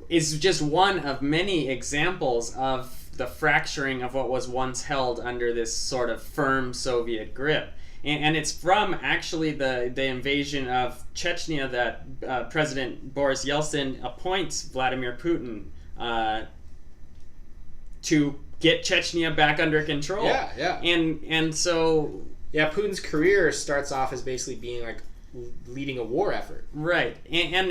is just one of many examples of the fracturing of what was once held under this sort of firm Soviet grip. And it's from actually the invasion of Chechnya that President Boris Yeltsin appoints Vladimir Putin to get Chechnya back under control. Yeah. And so... Yeah, Putin's career starts off as basically being like leading a war effort. Right. And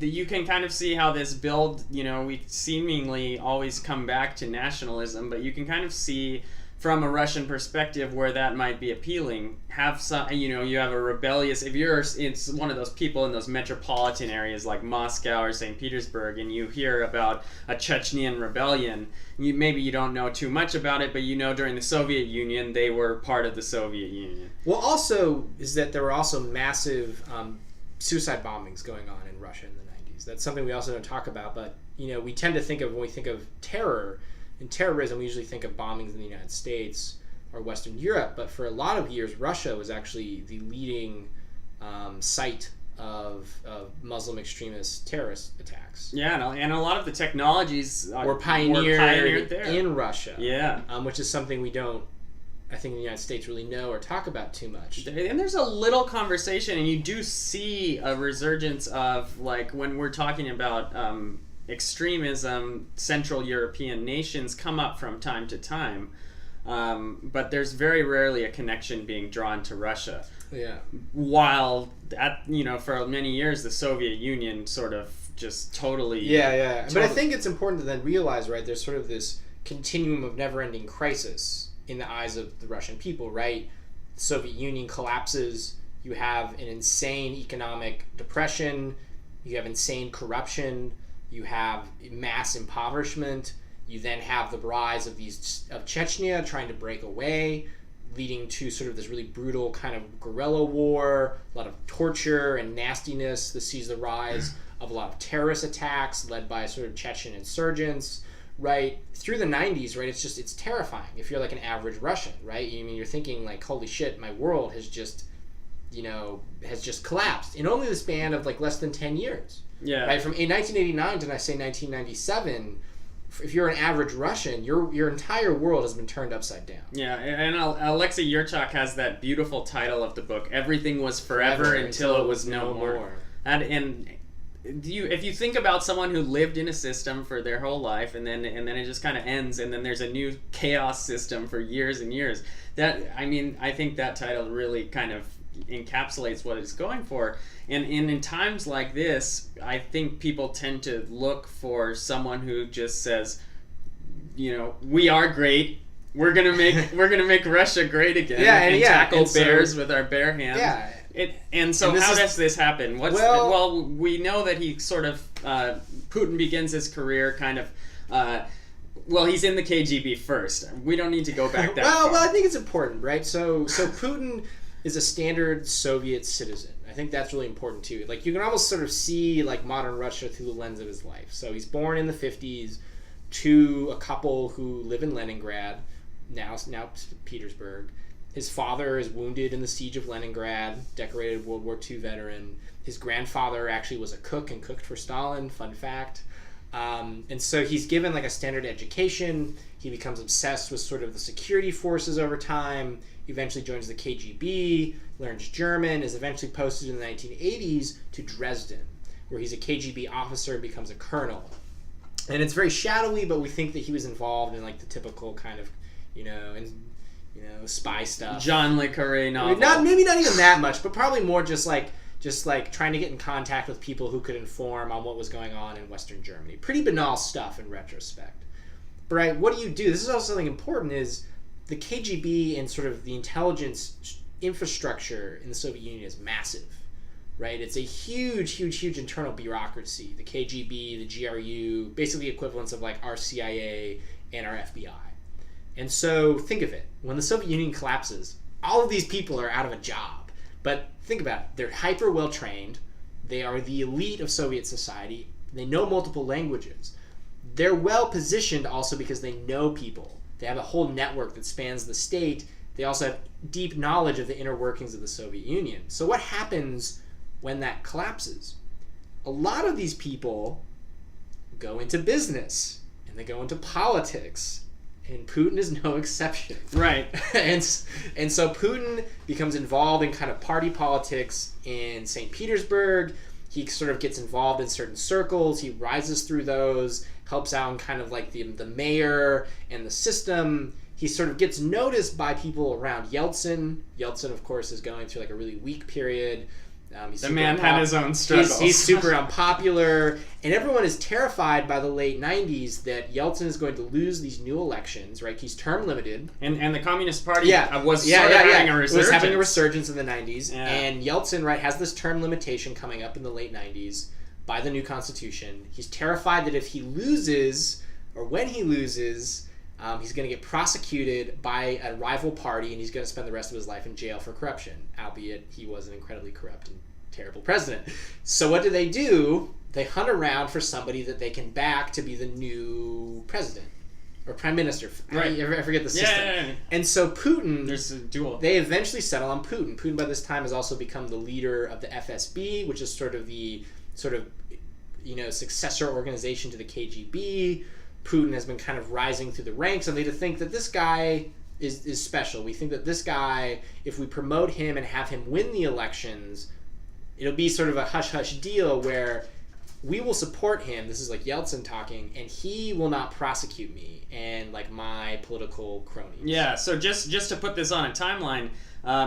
you can kind of see how this build, we seemingly always come back to nationalism, but you can kind of see from a Russian perspective where that might be appealing. Have some, you have a rebellious, if it's one of those people in those metropolitan areas like Moscow or St. Petersburg, and you hear about a Chechnyan rebellion, maybe you don't know too much about it, but during the Soviet Union, they were part of the Soviet Union. Well, also is that there were also massive suicide bombings going on in Russia in the 90s. That's something we also don't talk about, but we tend to think of, when we think of terror, in terrorism, we usually think of bombings in the United States or Western Europe, but for a lot of years, Russia was actually the leading site of Muslim extremist terrorist attacks. Yeah, and a lot of the technologies were pioneered there in Russia. Yeah, which is something we don't, I think, in the United States really know or talk about too much. And there's a little conversation, and you do see a resurgence of, like, when we're talking about extremism, Central European nations come up from time to time, but there's very rarely a connection being drawn to Russia. Yeah. While for many years the Soviet Union sort of just totally. Yeah. But I think it's important to then realize, right? There's sort of this continuum of never-ending crisis in the eyes of the Russian people, right? The Soviet Union collapses. You have an insane economic depression. You have insane corruption. You have mass impoverishment. You then have the rise of Chechnya trying to break away, leading to sort of this really brutal kind of guerrilla war, a lot of torture and nastiness. This sees the rise of a lot of terrorist attacks led by sort of Chechen insurgents, right? Through the 90s, right? It's terrifying if you're like an average Russian, right? You're thinking like, holy shit, my world has just collapsed in only the span of like less than 10 years. Yeah. Right. From 1989 to 1997, if you're an average Russian, your entire world has been turned upside down. Yeah, and Alexei Yurchak has that beautiful title of the book, "Everything Was Forever Until It Was No More." And if you think about someone who lived in a system for their whole life, and then it just kind of ends, and then there's a new chaos system for years and years. I think that title really kind of encapsulates what it's going for. And in times like this, I think people tend to look for someone who just says, we are great. We're gonna make Russia great again. Yeah, and tackle and bears with our bare hands. Yeah. How does this happen? Well, we know that he sort of Putin begins his career kind of. He's in the KGB first. We don't need to go back that far. Well, I think it's important, right? So Putin is a standard Soviet citizen. I think that's really important too. Like, you can almost sort of see like modern Russia through the lens of his life. So he's born in the 50s to a couple who live in Leningrad, now Petersburg. His father is wounded in the siege of Leningrad, decorated World War II veteran. His grandfather actually was a cook and cooked for Stalin, fun fact. And so he's given like a standard education. He becomes obsessed with sort of the security forces over time. He eventually joins the KGB, learns German, is eventually posted in the 1980s to Dresden, where he's a KGB officer and becomes a colonel. And it's very shadowy, but we think that he was involved in like the typical kind of, spy stuff. John le Carré novel. Maybe not even that much, but probably more just like trying to get in contact with people who could inform on what was going on in Western Germany. Pretty banal stuff in retrospect. But right, what do you do? This is also something important, is the KGB and sort of the intelligence infrastructure in the Soviet Union is massive, right? It's a huge internal bureaucracy. The KGB, the GRU, basically equivalents of like our CIA and our FBI. And so think of it. When the Soviet Union collapses, all of these people are out of a job. But think about it. They're hyper well trained. They are the elite of Soviet society. They know multiple languages. They're well positioned also because they know people. They have a whole network that spans the state. They also have deep knowledge of the inner workings of the Soviet Union. So what happens when that collapses? A lot of these people go into business and they go into politics. And Putin is no exception. Right. and so Putin becomes involved in kind of party politics in St. Petersburg. He sort of gets involved in certain circles. He rises through those, helps out in kind of like the mayor and the system. He sort of gets noticed by people around Yeltsin. Yeltsin, of course, is going through like a really weak period. The man had his own struggles. He's super unpopular, and everyone is terrified by the late 90s that Yeltsin is going to lose these new elections, right? He's term limited. And the Communist Party was having a resurgence. It was having a resurgence in the 90s, yeah. And Yeltsin, right, has this term limitation coming up in the late 90s by the new constitution. He's terrified that if he loses, or when he loses, he's going to get prosecuted by a rival party, and he's going to spend the rest of his life in jail for corruption, albeit he was an incredibly corrupt and terrible president. So what do? They hunt around for somebody that they can back to be the new president or prime minister. Right. I forget the system. Yeah. And so Putin, there's a duel. They eventually settle on Putin. Putin by this time has also become the leader of the FSB, which is sort of the successor organization to the KGB. Putin has been kind of rising through the ranks, and they think that this guy is special. We think that this guy, if we promote him and have him win the elections, it'll be sort of a hush-hush deal where we will support him. This is like Yeltsin talking, and he will not prosecute me and like my political cronies. Yeah, so just to put this on a timeline,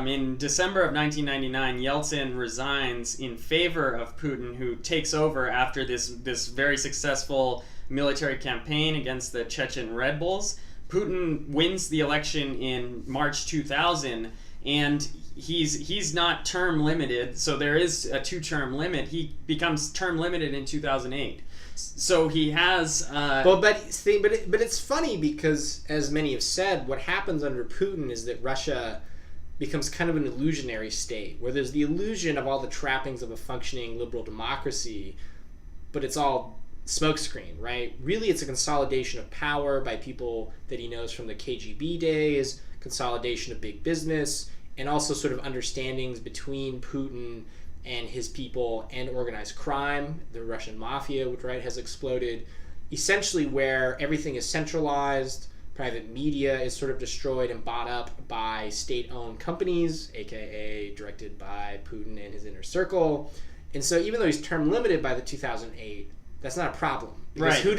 in December of 1999, Yeltsin resigns in favor of Putin, who takes over after this very successful military campaign against the Chechen Red Bulls. Putin wins the election in March 2000, and he's not term limited, so there is a 2-term limit. He becomes term limited in 2008. So he has but it's funny because, as many have said, what happens under Putin is that Russia becomes kind of an illusionary state where there's the illusion of all the trappings of a functioning liberal democracy, but it's all smokescreen, right? Really, it's a consolidation of power by people that he knows from the KGB days, consolidation of big business, and also sort of understandings between Putin and his people and organized crime, the Russian mafia, which has exploded, essentially where everything is centralized, private media is sort of destroyed and bought up by state-owned companies, aka directed by Putin and his inner circle. And so even though he's term limited by the 2008, that's not a problem. Because right. Who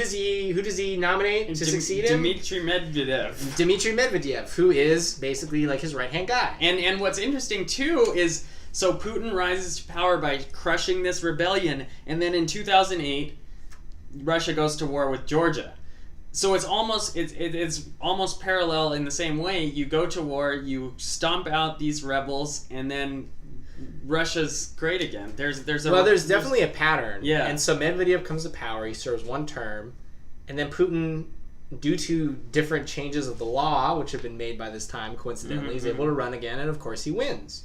does he nominate to succeed him? Dmitry Medvedev. Dmitry Medvedev, who is basically like his right-hand guy. And what's interesting too is, so Putin rises to power by crushing this rebellion, and then in 2008, Russia goes to war with Georgia. So it's almost parallel in the same way. You go to war, you stomp out these rebels, and then Russia's great again. There's definitely a pattern. Yeah. And so Medvedev comes to power. He serves one term, and then Putin, due to different changes of the law, which have been made by this time, coincidentally, is able to run again, and of course he wins.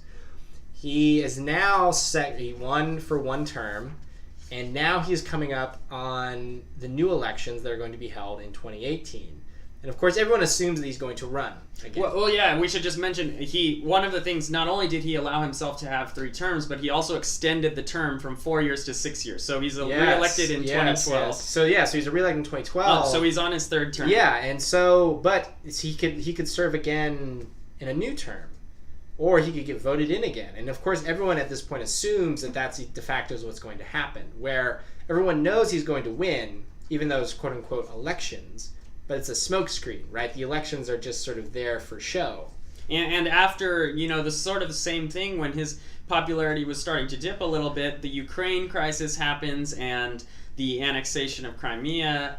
He is now he won for one term, and now he's coming up on the new elections that are going to be held in 2018. And of course, everyone assumes that he's going to run again. Well, yeah, we should just mention, one of the things, not only did he allow himself to have 3 terms, but he also extended the term from 4 years to 6 years. So he's re-elected in 2012. Yes. So he's re-elected in 2012. So he's on his 3rd term. Yeah, and so, but he could serve again in a new term. Or he could get voted in again. And of course, everyone at this point assumes that that's de facto is what's going to happen, where everyone knows he's going to win, even though it's quote-unquote elections, but it's a smokescreen, right? The elections are just sort of there for show. And after, the sort of the same thing, when his popularity was starting to dip a little bit, the Ukraine crisis happens and the annexation of Crimea,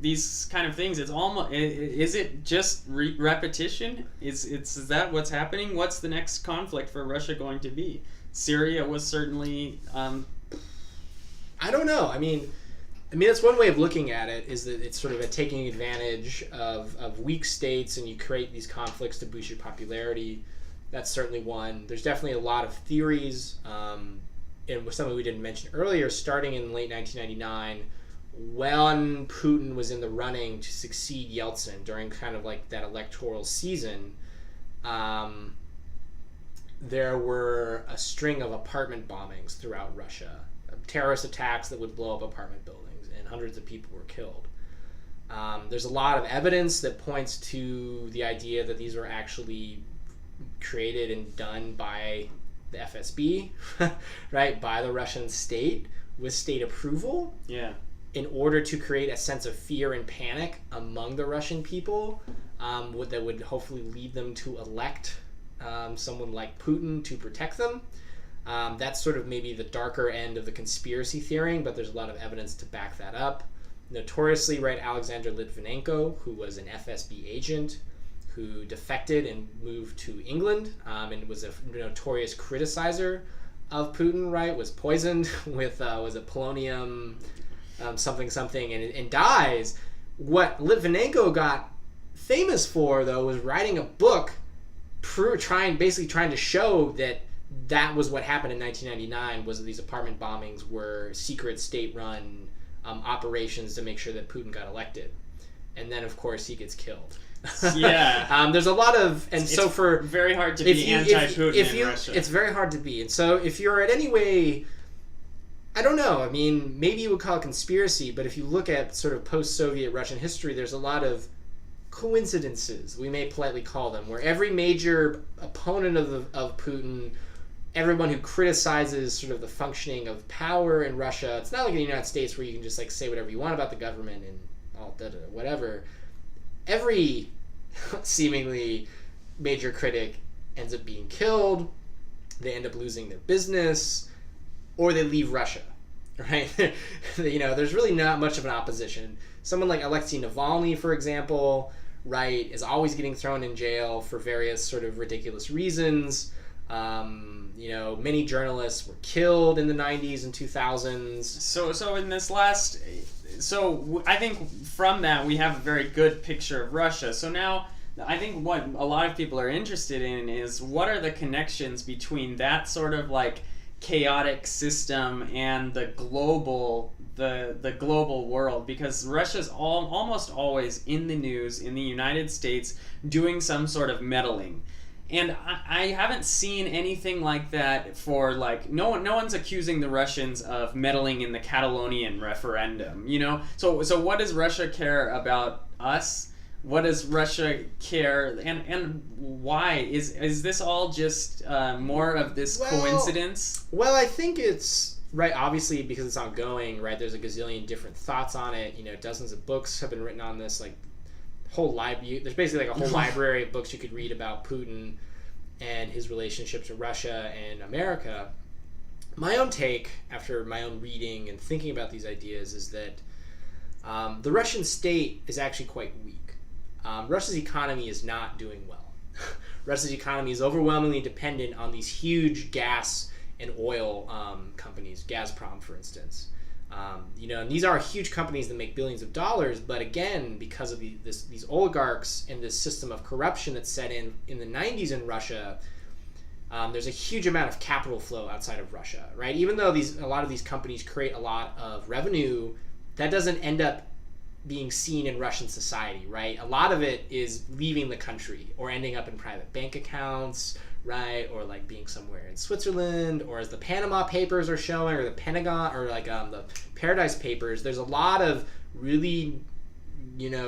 these kind of things, it's almost, is it just repetition? Is that what's happening? What's the next conflict for Russia going to be? Syria was certainly I don't know. I mean that's one way of looking at it, is that it's sort of a taking advantage of weak states, and you create these conflicts to boost your popularity. That's certainly one. There's definitely a lot of theories, and with something we didn't mention earlier, starting in late 1999, when Putin was in the running to succeed Yeltsin during kind of like that electoral season, there were a string of apartment bombings throughout Russia, terrorist attacks that would blow up apartment buildings, and hundreds of people were killed. There's a lot of evidence that points to the idea that these were actually created and done by the FSB, right, by the Russian state with state approval. Yeah. In order to create a sense of fear and panic among the Russian people, that would hopefully lead them to elect someone like Putin to protect them. That's sort of maybe the darker end of the conspiracy theory, but there's a lot of evidence to back that up. Notoriously, right, Alexander Litvinenko, who was an FSB agent who defected and moved to England, and was a notorious criticizer of Putin, right, was poisoned with, was it polonium something, and dies. What Litvinenko got famous for, though, was writing a book trying to show that was what happened in 1999, was that these apartment bombings were secret state-run operations to make sure that Putin got elected. And then, of course, he gets killed. Yeah. There's a lot of... And it's so for... very hard to be anti-Putin in Russia. It's very hard to be. And so if you're at any way... I don't know. I mean, maybe you would call it conspiracy, but if you look at sort of post-Soviet Russian history, there's a lot of coincidences, we may politely call them, where every major opponent of Putin, everyone who criticizes sort of the functioning of power in Russia, it's not like in the United States where you can just like say whatever you want about the government and all whatever. Every seemingly major critic ends up being killed, they end up losing their business, or they leave Russia, right? There's really not much of an opposition. Someone like Alexei Navalny, for example, right, is always getting thrown in jail for various sort of ridiculous reasons. Many journalists were killed in the 90s and 2000s. So in this last... So I think from that we have a very good picture of Russia. So now I think what a lot of people are interested in is what are the connections between that sort of like chaotic system and the global world, because Russia's almost always in the news in the United States doing some sort of meddling. And I haven't seen anything like that for like no one's accusing the Russians of meddling in the Catalonian referendum, So what does Russia care about us? What does Russia care, and why is this all just more of this coincidence? Well, I think it's right. Obviously, because it's ongoing, right? There's a gazillion different thoughts on it. Dozens of books have been written on this. Like whole library. There's basically like a whole library of books you could read about Putin and his relationship to Russia and America. My own take, after my own reading and thinking about these ideas, is that The Russian state is actually quite weak. Russia's economy is not doing well. Russia's economy is overwhelmingly dependent on these huge gas and oil companies, Gazprom, for instance. And these are huge companies that make billions of dollars, but again, because of these oligarchs and this system of corruption that's set in the 90s in Russia, there's a huge amount of capital flow outside of Russia, right? Even though a lot of these companies create a lot of revenue, that doesn't end up being seen in Russian society, right? A lot of it is leaving the country or ending up in private bank accounts, right? Or like being somewhere in Switzerland, or as the Panama Papers are showing, or the Pentagon, or like the Paradise Papers, there's a lot of really,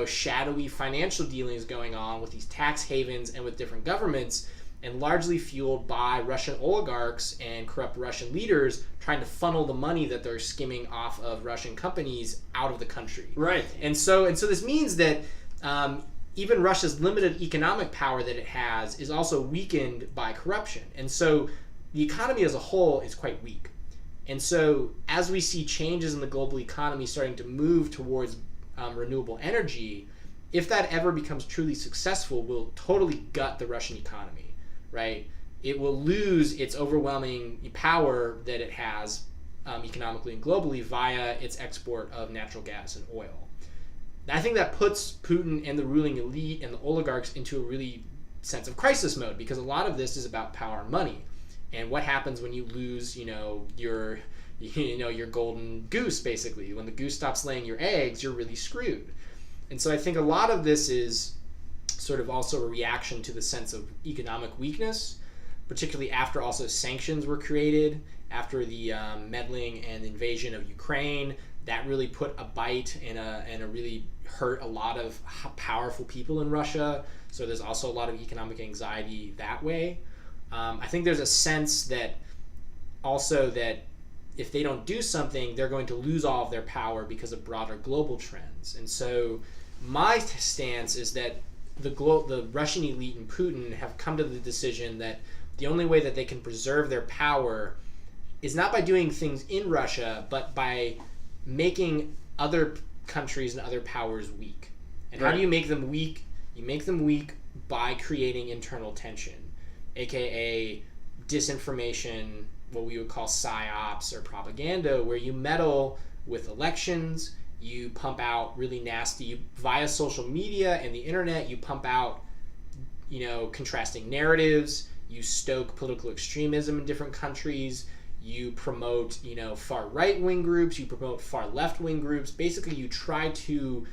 shadowy financial dealings going on with these tax havens and with different governments, and largely fueled by Russian oligarchs and corrupt Russian leaders trying to funnel the money that they're skimming off of Russian companies out of the country. Right. And so this means that even Russia's limited economic power that it has is also weakened by corruption. And so the economy as a whole is quite weak. And so as we see changes in the global economy starting to move towards renewable energy, if that ever becomes truly successful, will totally gut the Russian economy. Right, it will lose its overwhelming power that it has economically and globally via its export of natural gas and oil. I think that puts Putin and the ruling elite and the oligarchs into a really sense of crisis mode, because a lot of this is about power and money, and what happens when you lose, your golden goose. Basically, when the goose stops laying your eggs, you're really screwed. And so I think a lot of this is sort of also a reaction to the sense of economic weakness, particularly after also sanctions were created, after the meddling and invasion of Ukraine. That really put a bite and a really hurt a lot of powerful people in Russia. So there's also a lot of economic anxiety that way. I think there's a sense that also that if they don't do something, they're going to lose all of their power because of broader global trends. And so my stance is that the Russian elite and Putin have come to the decision that the only way that they can preserve their power is not by doing things in Russia, but by making other countries and other powers weak. And how do you make them weak? You make them weak by creating internal tension, aka disinformation, what we would call psyops or propaganda, where you meddle with elections. You pump out really nasty, via social media and the internet, you pump out, contrasting narratives. You stoke political extremism in different countries. You promote, far right-wing groups. You promote far left-wing groups. Basically, you try to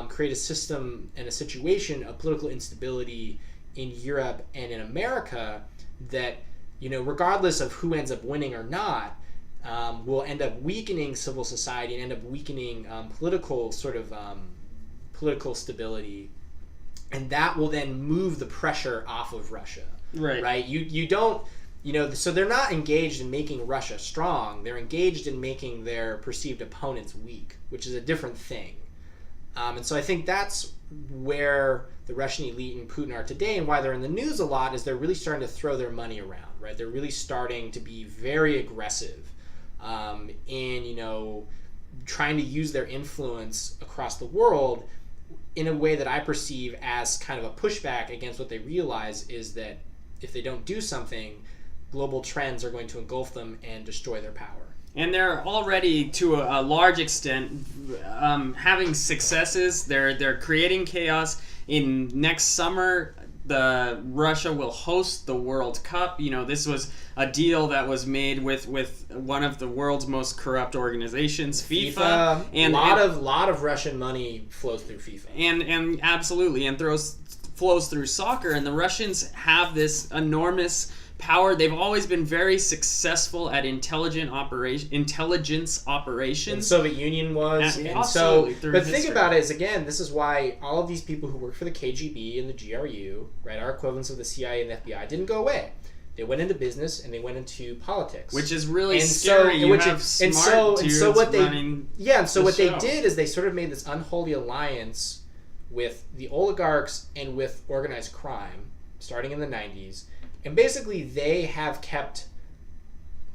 create a system and a situation of political instability in Europe and in America that, regardless of who ends up winning or not, will end up weakening civil society and end up weakening political stability, and that will then move the pressure off of Russia. Right. You don't, so they're not engaged in making Russia strong. They're engaged in making their perceived opponents weak, which is a different thing. And so I think that's where the Russian elite and Putin are today, and why they're in the news a lot is they're really starting to throw their money around. Right. They're really starting to be very aggressive in trying to use their influence across the world in a way that I perceive as kind of a pushback against what they realize is that if they don't do something, global trends are going to engulf them and destroy their power. And they're already, to a large extent, having successes. They're creating chaos. In next summer, Russia will host the World Cup. This was a deal that was made with one of the world's most corrupt organizations, FIFA. And a lot of Russian money flows through FIFA. And absolutely, and flows through soccer. And the Russians have this enormous power. They've always been very successful at intelligence operations. And the Soviet Union was. But the thing about it is, again, this is why all of these people who work for the KGB and the GRU, right, our equivalents of the CIA and the FBI, didn't go away. They went into business and they went into politics, which is really scary. What they did is they sort of made this unholy alliance with the oligarchs and with organized crime, starting in the 90s. And basically, they have kept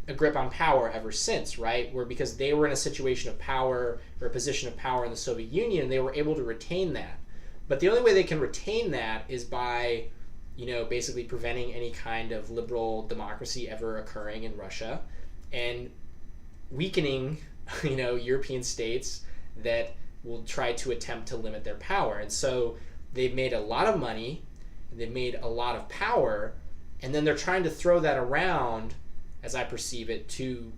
a grip on power ever since, right? Where because they were in a situation of power or a position of power in the Soviet Union, they were able to retain that. But the only way they can retain that is by, basically preventing any kind of liberal democracy ever occurring in Russia and weakening, European states that will try to attempt to limit their power. And so they've made a lot of money, and they've made a lot of power, and then they're trying to throw that around, as I perceive it, to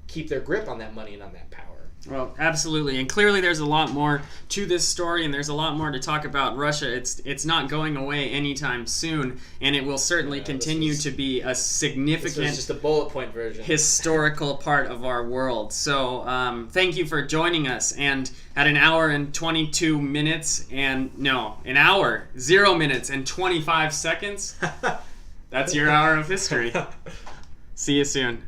keep their grip on that money and on that power. Well, absolutely, and clearly there's a lot more to this story, and there's a lot more to talk about Russia. It's not going away anytime soon, and it will certainly continue to be a significant, this was just a bullet point version, historical part of our world. So thank you for joining us, and at an hour and 22 minutes, an hour, 0 minutes and 25 seconds, that's your hour of history. See you soon.